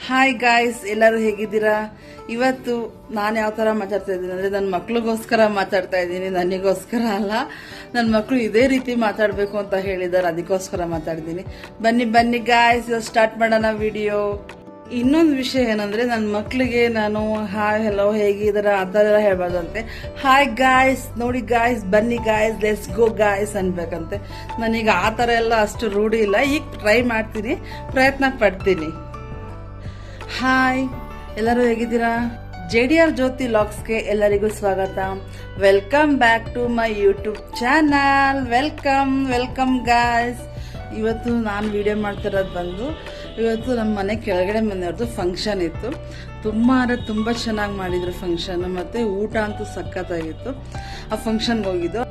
Hi guys, ಎಲ್ಲರೂ ಹೇಗಿದ್ದೀರಾ? ಇವತ್ತು ನಾನು ಯಾವ ಥರ ಮಾತಾಡ್ತಾ ಇದ್ದೀನಿ ಅಂದರೆ ನನ್ನ ಮಕ್ಳಿಗೋಸ್ಕರ ಮಾತಾಡ್ತಾ ಇದ್ದೀನಿ, ನನಗೋಸ್ಕರ ಅಲ್ಲ. ನನ್ನ ಮಕ್ಕಳು ಇದೇ ರೀತಿ ಮಾತಾಡಬೇಕು ಅಂತ ಹೇಳಿದ್ದಾರೆ, ಅದಕ್ಕೋಸ್ಕರ ಮಾತಾಡ್ತೀನಿ. ಬನ್ನಿ ಗಾಯ್ಸ್, ಸ್ಟಾರ್ಟ್ ಮಾಡೋಣ ವಿಡಿಯೋ. ಇನ್ನೊಂದು ವಿಷಯ ಏನಂದರೆ, ನನ್ನ ಮಕ್ಕಳಿಗೆ ನಾನು ಹಾಯ್ ಹೆಲೋ ಹೇಗಿದ್ದೀರಾ ಆ ಥರ ಎಲ್ಲ ಹೇಳ್ಬಾರ್ದಂತೆ. ಹಾಯ್ ಗಾಯ್ಸ್, ನೋಡಿ ಗಾಯ್ಸ್, ಬನ್ನಿ ಗಾಯ್ಸ್, ಲೆಟ್ಸ್ ಗೋ ಗಾಯ್ಸ್ ಅನ್ಬೇಕಂತೆ. ನನಗೆ ಆ ಥರ ಎಲ್ಲ ಅಷ್ಟು ರೂಢಿ ಇಲ್ಲ. ಈಗ ಟ್ರೈ ಮಾಡ್ತೀನಿ, ಪ್ರಯತ್ನ ಪಡ್ತೀನಿ. ಹಾಯ್, ಎಲ್ಲರೂ ಹೇಗಿದ್ದೀರಾ? JDR ಜ್ಯೋತಿ ಲಾಗ್ಸ್ಗೆ ಎಲ್ಲರಿಗೂ ಸ್ವಾಗತ. Welcome back to my YouTube channel. Welcome guys. ಇವತ್ತು ನಾನು ವಿಡಿಯೋ ಮಾಡ್ತಿರೋದು ಬಂದು, ಇವತ್ತು ನಮ್ಮ ಮನೆ ಕೆಳಗಡೆ ಮನೆಯವ್ರದ್ದು ಫಂಕ್ಷನ್ ಇತ್ತು. ತುಂಬ ಚೆನ್ನಾಗಿ ಮಾಡಿದ್ರು ಫಂಕ್ಷನ್, ಮತ್ತು ಊಟ ಅಂತೂ ಸಖತ್ತಾಗಿತ್ತು. ಆ ಫಂಕ್ಷನ್ಗೆ ಹೋಗಿದ್ದು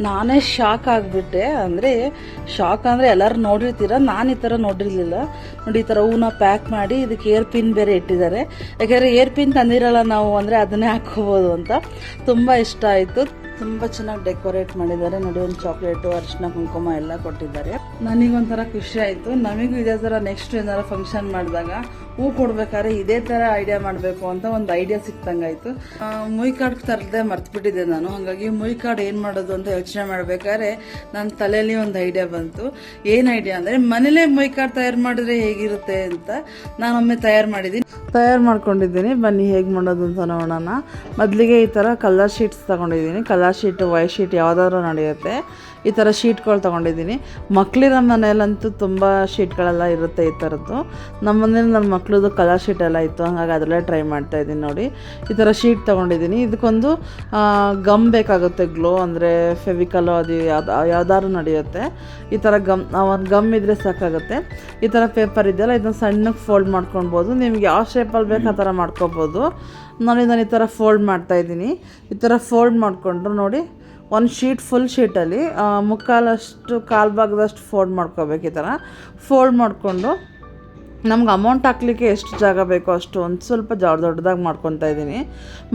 ನಾನೇ ಶಾಕ್ ಆಗಿಬಿಟ್ಟೆ. ಶಾಕ್ ಅಂದರೆ ಎಲ್ಲರೂ ನೋಡಿರ್ತೀರ, ನಾನು ಈ ಥರ ನೋಡಿರಲಿಲ್ಲ. ನೋಡಿ, ಈ ಥರ ಹೂನ ಪ್ಯಾಕ್ ಮಾಡಿ ಇದಕ್ಕೆ ಏರ್ ಪಿನ್ ಬೇರೆ ಇಟ್ಟಿದ್ದಾರೆ. ಯಾಕೆಂದರೆ ಏರ್ ಪಿನ್ ತಂದಿರಲ್ಲ ನಾವು, ಅಂದರೆ ಅದನ್ನೇ ಹಾಕ್ಕೋಬೋದು ಅಂತ. ತುಂಬ ಇಷ್ಟ ಆಯಿತು. ತುಂಬ ಚೆನ್ನಾಗಿ ಡೆಕೋರೇಟ್ ಮಾಡಿದ್ದಾರೆ. ನೋಡಿ, ಒಂದು ಚಾಕ್ಲೇಟು, ಅರಿಶಿನ, ಕುಂಕುಮ ಎಲ್ಲ ಕೊಟ್ಟಿದ್ದಾರೆ. ನನಗೊಂಥರ ಖುಷಿ ಆಯಿತು. ನಮಗೂ ಇದೇ ಥರ ನೆಕ್ಸ್ಟ್ ಏನಾರು ಫಂಕ್ಷನ್ ಮಾಡಿದಾಗ ಹೂ ಕೊಡ್ಬೇಕಾದ್ರೆ ಇದೇ ಥರ ಐಡಿಯಾ ಮಾಡಬೇಕು ಅಂತ ಒಂದು ಐಡಿಯಾ ಸಿಕ್ತಂಗಾಯಿತು. ಮುಯ್ ಕಾರ್ಡ್ ತರದೆ ಮರ್ತ್ಬಿಟ್ಟಿದ್ದೆ ನಾನು. ಹಾಗಾಗಿ ಮುಯ್ ಕಾರ್ಡ್ ಏನು ಮಾಡೋದು ಅಂತ ಯೋಚನೆ ಮಾಡಬೇಕಾದ್ರೆ ನನ್ನ ತಲೆಯಲ್ಲಿ ಒಂದು ಐಡಿಯಾ ಬಂತು. ಏನು ಐಡಿಯಾ ಅಂದರೆ, ಮನೇಲೇ ಮುಯ್ ಕಾರ್ಡ್ ತಯಾರು ಮಾಡಿದ್ರೆ ಹೇಗಿರುತ್ತೆ ಅಂತ ನಾನೊಮ್ಮೆ ತಯಾರು ಮಾಡ್ಕೊಂಡಿದ್ದೀನಿ. ಬನ್ನಿ ಹೇಗೆ ಮಾಡೋದು ಅಂತ ನೋಡೋಣ. ಮೊದಲಿಗೆ ಈ ಥರ ಕಲರ್ ಶೀಟ್ಸ್ ತೊಗೊಂಡಿದ್ದೀನಿ. ಕಲರ್ ಶೀಟು, ವೈಟ್ ಶೀಟ್ ಯಾವುದಾದ್ರೂ ನಡೆಯುತ್ತೆ. ಈ ಥರ ಶೀಟ್ಗಳು ತೊಗೊಂಡಿದ್ದೀನಿ. ಮಕ್ಕಳಿರೋ ಮನೆಯಲ್ಲಂತೂ ತುಂಬ ಶೀಟ್ಗಳೆಲ್ಲ ಇರುತ್ತೆ ಈ ಥರದ್ದು. ನಮ್ಮ ಮನೇಲಿ ನನ್ನ ಮಕ್ಳದ್ದು ಕಲರ್ ಶೀಟ್ ಎಲ್ಲ ಇತ್ತು, ಹಾಗಾಗಿ ಅದರಲ್ಲೇ ಟ್ರೈ ಮಾಡ್ತಾಯಿದ್ದೀನಿ. ನೋಡಿ, ಈ ಥರ ಶೀಟ್ ತೊಗೊಂಡಿದ್ದೀನಿ. ಇದಕ್ಕೊಂದು ಗಮ್ ಬೇಕಾಗುತ್ತೆ, ಗ್ಲೋ ಅಂದರೆ ಫೆವಿಕಲು, ಅದು ಯಾವ್ದಾದ್ರು ನಡೆಯುತ್ತೆ. ಈ ಥರ ಒಂದು ಗಮ್ ಇದ್ದರೆ ಸಾಕಾಗುತ್ತೆ. ಈ ಥರ ಪೇಪರ್ ಇದೆಯಲ್ಲ, ಇದನ್ನು ಸಣ್ಣಕ್ಕೆ ಫೋಲ್ಡ್ ಮಾಡ್ಕೊಳ್ಬೋದು. ನಿಮ್ಗೆ ಯಾವ ಶೇಪಲ್ಲಿ ಬೇಕು ಆ ಥರ ಮಾಡ್ಕೊಬೋದು. ನಾನು ಈ ಥರ ಫೋಲ್ಡ್ ಮಾಡ್ತಾಯಿದ್ದೀನಿ. ಈ ಥರ ಫೋಲ್ಡ್ ಮಾಡಿಕೊಂಡ್ರು ನೋಡಿ, ಒಂದು ಶೀಟ್, ಫುಲ್ ಶೀಟಲ್ಲಿ ಕಾಲು ಭಾಗದಷ್ಟು ಫೋಲ್ಡ್ ಮಾಡ್ಕೋಬೇಕು. ಈ ಥರ ಫೋಲ್ಡ್ ಮಾಡಿಕೊಂಡು ನಮ್ಗೆ ಅಮೌಂಟ್ ಹಾಕ್ಲಿಕ್ಕೆ ಎಷ್ಟು ಜಾಗ ಬೇಕೋ ಅಷ್ಟು ಒಂದು ಸ್ವಲ್ಪ ದೊಡ್ಡದಾಗಿ ಮಾಡ್ಕೊತಾ ಇದ್ದೀನಿ.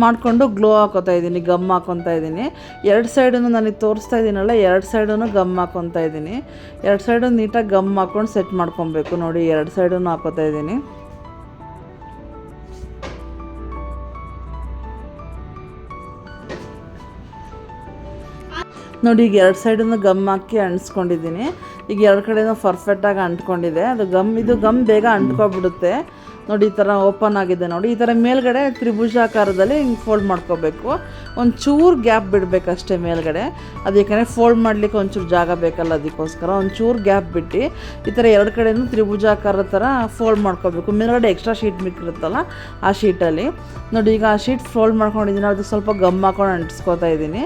ಮಾಡಿಕೊಂಡು ಗ್ಲೋ ಹಾಕೋತಾ ಇದ್ದೀನಿ, ಗಮ್ ಹಾಕೊತಾ ಇದ್ದೀನಿ. ಎರಡು ಸೈಡನ್ನು ನನಗೆ ತೋರಿಸ್ತಾ ಇದ್ದೀನಲ್ಲ, ಎರಡು ಸೈಡನ್ನು ಗಮ್ ಹಾಕೊತಾ ಇದ್ದೀನಿ. ಎರಡು ಸೈಡು ನೀಟಾಗಿ ಗಮ್ ಹಾಕ್ಕೊಂಡು ಸೆಟ್ ಮಾಡ್ಕೊಬೇಕು. ನೋಡಿ, ಎರಡು ಸೈಡನ್ನು ಹಾಕೋತಾ ಇದ್ದೀನಿ. ನೋಡಿ, ಈಗ ಎರಡು ಸೈಡನ್ನು ಗಮ್ ಹಾಕಿ ಅಂಟಿಸ್ಕೊಂಡಿದ್ದೀನಿ. ಈಗ ಎರಡು ಕಡೆಯೂ ಪರ್ಫೆಕ್ಟಾಗಿ ಅಂಟ್ಕೊಂಡಿದೆ. ಇದು ಗಮ್ ಬೇಗ ಅಂಟ್ಕೊಬಿಡುತ್ತೆ. ನೋಡಿ, ಈ ಥರ ಓಪನ್ ಆಗಿದೆ. ನೋಡಿ, ಈ ಥರ ಮೇಲ್ಗಡೆ ತ್ರಿಭುಜಾಕಾರದಲ್ಲಿ ಹಿಂಗೆ ಫೋಲ್ಡ್ ಮಾಡ್ಕೋಬೇಕು. ಒಂಚೂರು ಗ್ಯಾಪ್ ಬಿಡಬೇಕಷ್ಟೇ ಮೇಲ್ಗಡೆ. ಅದು ಯಾಕಂದರೆ ಫೋಲ್ಡ್ ಮಾಡಲಿಕ್ಕೆ ಒಂಚೂರು ಜಾಗ ಬೇಕಲ್ಲ, ಅದಕ್ಕೋಸ್ಕರ ಒಂಚೂರು ಗ್ಯಾಪ್ ಬಿಟ್ಟು ಈ ಥರ ಎರಡು ಕಡೆಯೂ ತ್ರಿಭುಜಾಕಾರದ ಥರ ಫೋಲ್ಡ್ ಮಾಡ್ಕೋಬೇಕು. ಮೇಲ್ಗಡೆ ಎಕ್ಸ್ಟ್ರಾ ಶೀಟ್ ಮಿಕ್ಕಿರುತ್ತಲ್ಲ, ಆ ಶೀಟಲ್ಲಿ ನೋಡಿ. ಈಗ ಆ ಶೀಟ್ ಫೋಲ್ಡ್ ಮಾಡ್ಕೊಂಡಿದ್ದೀನಿ. ಅದು ಸ್ವಲ್ಪ ಗಮ್ ಹಾಕೊಂಡು ಅಂಟಿಸ್ಕೋತಾ ಇದ್ದೀನಿ.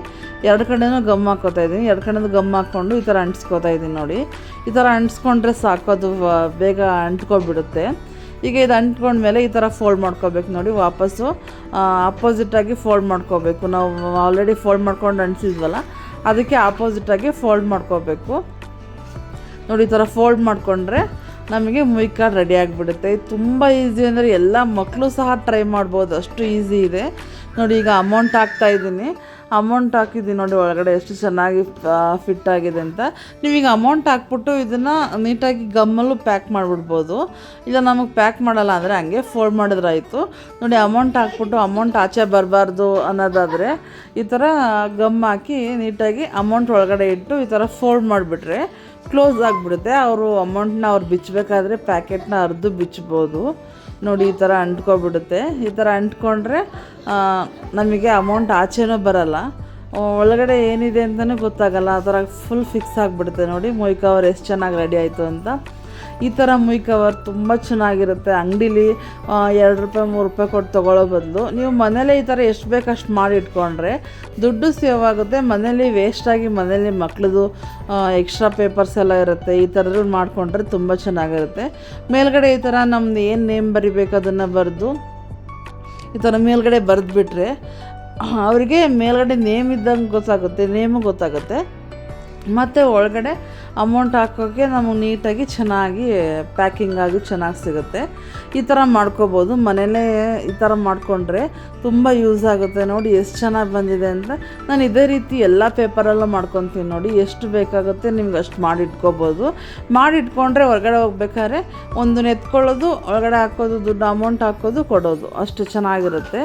ಎರಡು ಕಡೆಯೂ ಗಮ್ ಹಾಕೋತಾ ಇದ್ದೀನಿ. ಎರಡು ಕಡೆಯೂ ಗಮ್ ಹಾಕ್ಕೊಂಡು ಈ ಥರ ಅಂಟಿಸ್ಕೋತಾ ಇದ್ದೀನಿ. ನೋಡಿ, ಈ ಥರ ಅಂಟಿಸ್ಕೊಂಡ್ರೆ ಸಾಕು, ಅದು ಬೇಗ ಅಂಟ್ಕೊಬಿಡುತ್ತೆ. ಈಗ ಇದು ಅಂಟ್ಕೊಂಡ್ಮೇಲೆ ಈ ಥರ ಫೋಲ್ಡ್ ಮಾಡ್ಕೋಬೇಕು. ನೋಡಿ, ವಾಪಸ್ಸು ಆಪೋಸಿಟಾಗಿ ಫೋಲ್ಡ್ ಮಾಡ್ಕೋಬೇಕು. ನಾವು ಆಲ್ರೆಡಿ ಫೋಲ್ಡ್ ಮಾಡ್ಕೊಂಡು ಅಂಟಿಸಿದ್ವಲ್ಲ, ಅದಕ್ಕೆ ಆಪೋಸಿಟಾಗಿ ಫೋಲ್ಡ್ ಮಾಡ್ಕೋಬೇಕು. ನೋಡಿ, ಈ ಥರ ಫೋಲ್ಡ್ ಮಾಡಿಕೊಂಡ್ರೆ ನಮಗೆ ಮುಯ್ ಕಾರ್ಡ್ ರೆಡಿ ಆಗಿಬಿಡುತ್ತೆ. ತುಂಬ ಈಸಿ, ಅಂದರೆ ಎಲ್ಲ ಮಕ್ಕಳು ಸಹ ಟ್ರೈ ಮಾಡ್ಬೋದು, ಅಷ್ಟು ಈಸಿ ಇದೆ. ನೋಡಿ, ಈಗ ಅಮೌಂಟ್ ಹಾಕ್ತಾಯಿದ್ದೀನಿ. ಅಮೌಂಟ್ ಹಾಕಿದ್ದೀನಿ. ನೋಡಿ, ಒಳಗಡೆ ಎಷ್ಟು ಚೆನ್ನಾಗಿ ಫಿಟ್ ಆಗಿದೆ ಅಂತ. ನೀವೀಗ ಅಮೌಂಟ್ ಹಾಕ್ಬಿಟ್ಟು ಇದನ್ನು ನೀಟಾಗಿ ಗಮ್ಮಲ್ಲೂ ಪ್ಯಾಕ್ ಮಾಡಿಬಿಡ್ಬೋದು. ಇಲ್ಲ ನಮಗೆ ಪ್ಯಾಕ್ ಮಾಡಲ್ಲ ಅಂದರೆ ಹಂಗೆ ಫೋಲ್ಡ್ ಮಾಡಿದ್ರಾಯಿತು. ನೋಡಿ, ಅಮೌಂಟ್ ಹಾಕ್ಬಿಟ್ಟು ಅಮೌಂಟ್ ಆಚೆ ಬರಬಾರ್ದು ಅನ್ನೋದಾದರೆ ಈ ಥರ ಗಮ್ ಹಾಕಿ ನೀಟಾಗಿ ಅಮೌಂಟ್ ಒಳಗಡೆ ಇಟ್ಟು ಈ ಥರ ಫೋಲ್ಡ್ ಮಾಡಿಬಿಟ್ರೆ ಕ್ಲೋಸ್ ಆಗಿಬಿಡುತ್ತೆ. ಅವರು ಅಮೌಂಟ್ನ ಬಿಚ್ಚಬೇಕಾದ್ರೆ ಪ್ಯಾಕೆಟ್ನ ಅರ್ದು ಬಿಚ್ಬೋದು. ನೋಡಿ, ಈ ಥರ ಅಂಟ್ಕೊಬಿಡುತ್ತೆ. ಈ ಥರ ಅಂಟ್ಕೊಂಡ್ರೆ ನಮಗೆ ಅಮೌಂಟ್ ಆಚೆನೂ ಬರಲ್ಲ, ಒಳಗಡೆ ಏನಿದೆ ಅಂತಲೂ ಗೊತ್ತಾಗಲ್ಲ. ಆ ಥರ ಫುಲ್ ಫಿಕ್ಸ್ ಆಗಿಬಿಡುತ್ತೆ. ನೋಡಿ, ಮುಯ್ ಕವರ್ ಎಷ್ಟು ಚೆನ್ನಾಗಿ ರೆಡಿ ಆಯಿತು ಅಂತ. ಈ ಥರ ಮುಯ್ ಕವರ್ ತುಂಬ ಚೆನ್ನಾಗಿರುತ್ತೆ. ಅಂಗಡೀಲಿ 2 ರೂಪಾಯಿ 3 ರೂಪಾಯಿ ಕೊಟ್ಟು ತೊಗೊಳ್ಳೋ ಬದಲು ನೀವು ಮನೇಲೇ ಈ ಥರ ಎಷ್ಟು ಬೇಕು ಅಷ್ಟು ಮಾಡಿ ಇಟ್ಕೊಂಡ್ರೆ ದುಡ್ಡು ಸೇವ್ ಆಗುತ್ತೆ. ಮನೇಲಿ ವೇಸ್ಟಾಗಿ ಮನೇಲಿ ಮಕ್ಳದು ಎಕ್ಸ್ಟ್ರಾ ಪೇಪರ್ಸ್ ಎಲ್ಲ ಇರುತ್ತೆ. ಈ ಥರದ್ದು ಮಾಡಿಕೊಂಡ್ರೆ ತುಂಬ ಚೆನ್ನಾಗಿರುತ್ತೆ. ಮೇಲ್ಗಡೆ ಈ ಥರ ನಮ್ದು ಏನು ನೇಮ್ ಬರಿಬೇಕು ಅದನ್ನು ಬರೆದು ಈ ಥರ ಮೇಲ್ಗಡೆ ಬರೆದ್ಬಿಟ್ರೆ ಅವರಿಗೆ ಮೇಲ್ಗಡೆ ನೇಮ್ ಇದ್ದಂಗೆ ಗೊತ್ತಾಗುತ್ತೆ, ನೇಮು ಗೊತ್ತಾಗುತ್ತೆ. ಮತ್ತು ಒಳಗಡೆ ಅಮೌಂಟ್ ಹಾಕೋಕ್ಕೆ ನಮಗೆ ನೀಟಾಗಿ ಚೆನ್ನಾಗಿ ಪ್ಯಾಕಿಂಗ್ ಆಗಿ ಚೆನ್ನಾಗಿ ಸಿಗುತ್ತೆ. ಈ ಥರ ಮಾಡ್ಕೋಬೋದು. ಮನೇಲೇ ಈ ಥರ ಮಾಡಿಕೊಂಡ್ರೆ ತುಂಬ ಯೂಸ್ ಆಗುತ್ತೆ. ನೋಡಿ ಎಷ್ಟು ಚೆನ್ನಾಗಿ ಬಂದಿದೆ ಅಂದರೆ ನಾನು ಇದೇ ರೀತಿ ಎಲ್ಲ ಪೇಪರಲ್ಲೂ ಮಾಡ್ಕೊತೀನಿ. ನೋಡಿ ಎಷ್ಟು ಬೇಕಾಗುತ್ತೆ ನಿಮ್ಗೆ ಅಷ್ಟು ಮಾಡಿಟ್ಕೋಬೋದು. ಮಾಡಿಟ್ಕೊಂಡ್ರೆ ಹೊರಗಡೆ ಹೋಗ್ಬೇಕಾದ್ರೆ ಒಂದನ್ನ ಎತ್ಕೊಳ್ಳೋದು, ಒಳಗಡೆ ಹಾಕೋದು, ದುಡ್ಡು ಅಮೌಂಟ್ ಹಾಕೋದು, ಕೊಡೋದು, ಅಷ್ಟು ಚೆನ್ನಾಗಿರುತ್ತೆ.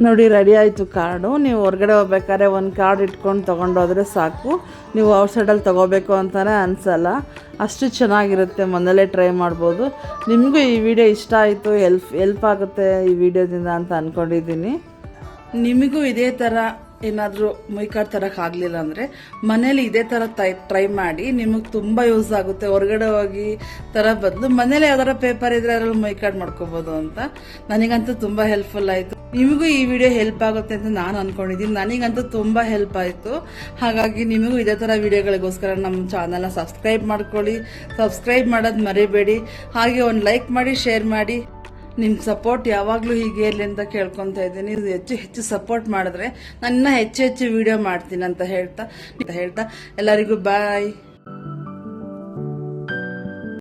ನೋಡಿ ರೆಡಿ ಆಯಿತು ಕಾರ್ಡು. ನೀವು ಹೊರಗಡೆ ಹೋಗ್ಬೇಕಾದ್ರೆ ಒಂದು ಕಾರ್ಡ್ ಇಟ್ಕೊಂಡು ತೊಗೊಂಡೋದ್ರೆ ಸಾಕು. ನೀವು ಔಟ್ಸೈಡಲ್ಲಿ ತೊಗೋಬೇಕು ಅಂತಲೇ ಅನಿಸಲ್ಲ, ಅಷ್ಟು ಚೆನ್ನಾಗಿರುತ್ತೆ. ಮನೇಲೇ ಟ್ರೈ ಮಾಡ್ಬೋದು. ನಿಮಗೂ ಈ ವಿಡಿಯೋ ಇಷ್ಟ ಆಯಿತು, ಹೆಲ್ಪ್ ಆಗುತ್ತೆ ಈ ವಿಡಿಯೋದಿಂದ ಅಂತ ಅಂದ್ಕೊಂಡಿದ್ದೀನಿ. ನಿಮಗೂ ಇದೇ ಥರ ಏನಾದರೂ ಮೊಯ್ ಕಾರ್ಡ್ ತರೋಕ್ಕಾಗಲಿಲ್ಲ ಅಂದರೆ ಮನೇಲಿ ಇದೇ ಥರ ಟ್ರೈ ಮಾಡಿ, ನಿಮಗೆ ತುಂಬ ಯೂಸ್ ಆಗುತ್ತೆ. ಹೊರಗಡೆ ಹೋಗಿ ಥರ ಬದಲು ಮನೇಲಿ ಯಾವ್ದಾರ ಪೇಪರ್ ಇದ್ದರೆ ಅದರಲ್ಲಿ ಮೊಯ್ ಕಾರ್ಡ್ ಮಾಡ್ಕೋಬೋದು ಅಂತ. ನನಗಂತೂ ತುಂಬ ಹೆಲ್ಪ್ಫುಲ್ ಆಯಿತು. ನಿಮಗೂ ಈ ವಿಡಿಯೋ ಹೆಲ್ಪ್ ಆಗುತ್ತೆ ಅಂತ ನಾನು ಅಂದ್ಕೊಂಡಿದ್ದೀನಿ. ನನಗಂತೂ ತುಂಬ ಹೆಲ್ಪ್ ಆಯಿತು. ಹಾಗಾಗಿ ನಿಮಗೂ ಇದೇ ಥರ ವಿಡಿಯೋಗಳಿಗೋಸ್ಕರ ನಮ್ಮ ಚಾನಲ್ನ ಸಬ್ಸ್ಕ್ರೈಬ್ ಮಾಡ್ಕೊಳ್ಳಿ. ಸಬ್ಸ್ಕ್ರೈಬ್ ಮಾಡೋದು ಮರಿಬೇಡಿ. ಹಾಗೆ ಒಂದು ಲೈಕ್ ಮಾಡಿ, ಶೇರ್ ಮಾಡಿ. ನಿಮ್ಮ ಸಪೋರ್ಟ್ ಯಾವಾಗಲೂ ಹೀಗೆ ಇರಲಿ ಅಂತ ಕೇಳ್ಕೊತಾ ಇದ್ದೀನಿ. ಇದು ಹೆಚ್ಚು ಸಪೋರ್ಟ್ ಮಾಡಿದ್ರೆ ನನ್ನ ಹೆಚ್ಚು ವಿಡಿಯೋ ಮಾಡ್ತೀನಿ ಅಂತ ಹೇಳ್ತಾ ಎಲ್ಲರಿಗೂ ಬಾಯ್.